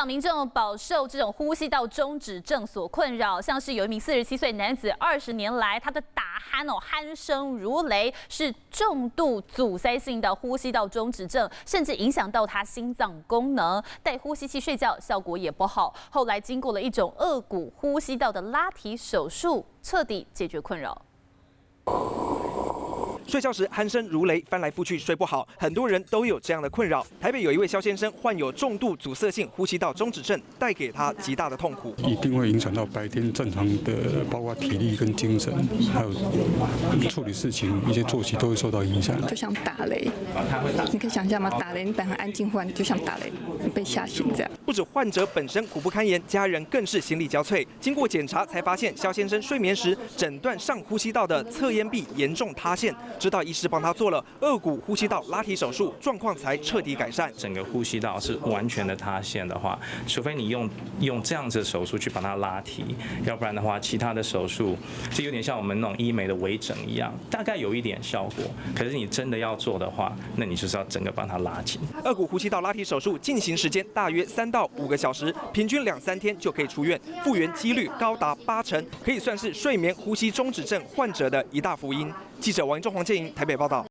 场民众饱受这种呼吸道中止症所困扰，像是有一名47岁男子，20年来他的打鼾鼾声如雷，是重度阻塞性的呼吸道中止症，甚至影响到他心脏功能，戴呼吸器睡觉效果也不好。后来经过了一种颚骨呼吸道的拉提手术，彻底解决困扰。 睡觉时鼾声如雷，翻来覆去睡不好，很多人都有这样的困扰。台北有一位肖先生患有重度阻塞性呼吸道中止症，带给他极大的痛苦，一定会影响到白天正常的，包括体力跟精神，还有处理事情一些作息都会受到影响。就像打雷，你可以想象吗？打雷，你本来很安静，忽然就像打雷，你被吓醒这样。不止患者本身苦不堪言，家人更是心力交瘁。经过检查才发现，肖先生睡眠时诊断上呼吸道的侧咽壁严重塌陷。 直到医师帮他做了颚骨呼吸道拉提手术，状况才彻底改善。整个呼吸道是完全的塌陷的话，除非你用这样子的手术去把它拉提，要不然的话，其他的手术就有点像我们那种医美的微整一样，大概有一点效果。可是你真的要做的话，那你就是要整个把它拉紧。颚骨呼吸道拉提手术进行时间大约3到5个小时，平均2-3天就可以出院，复原几率高达80%，可以算是睡眠呼吸中止症患者的一大福音。记者王仲、黄建莹台北报道。